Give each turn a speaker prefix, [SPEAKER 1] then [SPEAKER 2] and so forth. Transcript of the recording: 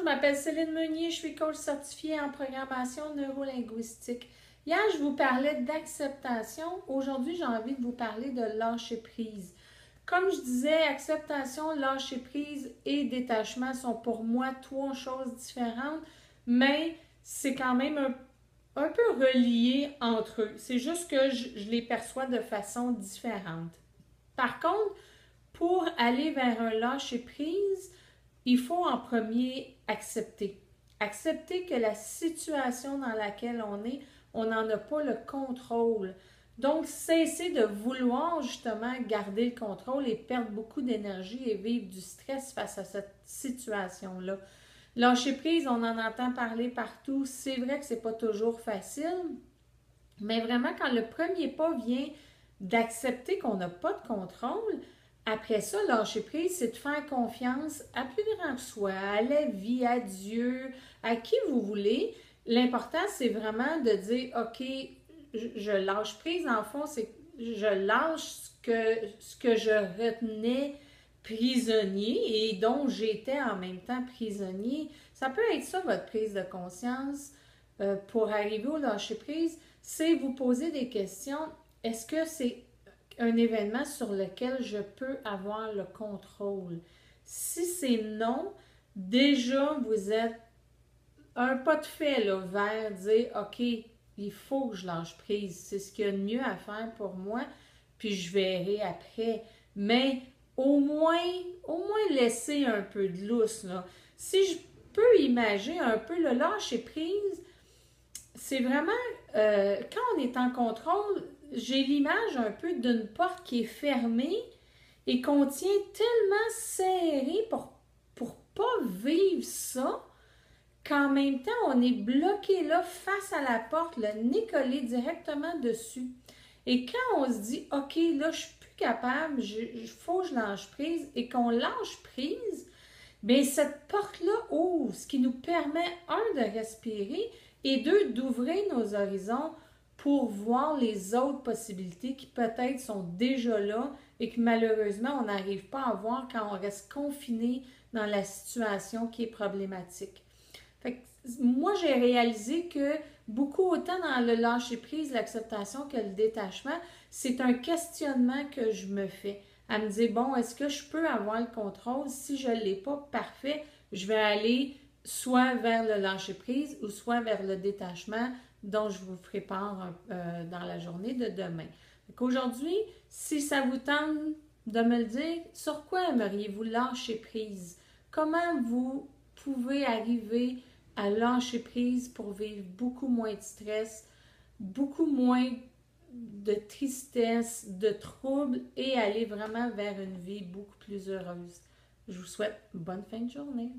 [SPEAKER 1] je m'appelle Céline Meunier, je suis coach certifiée en programmation neurolinguistique. Hier, je vous parlais d'acceptation. Aujourd'hui, j'ai envie de vous parler de lâcher prise. Comme je disais, acceptation, lâcher prise et détachement sont pour moi trois choses différentes, mais c'est quand même un peu relié entre eux. C'est juste que je les perçois de façon différente. Par contre, pour aller vers un lâcher prise, il faut en premier accepter. Accepter que la situation dans laquelle on n'en a pas le contrôle. Donc, cesser de vouloir justement garder le contrôle et perdre beaucoup d'énergie et vivre du stress face à cette situation-là. Lâcher prise, on en entend parler partout. C'est vrai que c'est pas toujours facile, mais vraiment, quand le premier pas vient d'accepter qu'on n'a pas de contrôle, après ça, lâcher prise, c'est de faire confiance à plus grand que soi, à la vie, à Dieu, à qui vous voulez. L'important, c'est vraiment de dire, OK, je lâche prise. En fond, c'est je lâche ce que je retenais prisonnier et dont j'étais en même temps prisonnier. Ça peut être ça, votre prise de conscience pour arriver au lâcher prise, c'est vous poser des questions. Est-ce que c'est un événement sur lequel je peux avoir le contrôle? Si c'est non, déjà vous êtes un pas de fait là, vers dire OK, il faut que je lâche prise. C'est ce qu'il y a de mieux à faire pour moi, puis je verrai après. Mais au moins laisser un peu de lousse. Là. Si je peux imaginer un peu le lâcher prise, c'est vraiment quand on est en contrôle, j'ai l'image un peu d'une porte qui est fermée et qu'on tient tellement serré pour pas vivre ça qu'en même temps, on est bloqué là face à la porte, le nez collé directement dessus. Et quand on se dit, OK, là, je suis plus capable, il faut que je lâche prise, et qu'on lâche prise, bien, cette porte-là ouvre, ce qui nous permet, un, de respirer, et deux, d'ouvrir nos horizons pour voir les autres possibilités qui peut-être sont déjà là et que malheureusement, on n'arrive pas à voir quand on reste confiné dans la situation qui est problématique. Fait que moi, j'ai réalisé que beaucoup, autant dans le lâcher-prise, l'acceptation que le détachement, c'est un questionnement que je me fais. À me dire, bon, est-ce que je peux avoir le contrôle? Si je ne l'ai pas, parfait, je vais aller soit vers le lâcher-prise ou soit vers le détachement dont je vous ferai part dans la journée de demain. Aujourd'hui, si ça vous tente de me le dire, sur quoi aimeriez-vous lâcher prise? Comment vous pouvez arriver à lâcher prise pour vivre beaucoup moins de stress, beaucoup moins de tristesse, de troubles et aller vraiment vers une vie beaucoup plus heureuse. Je vous souhaite bonne fin de journée.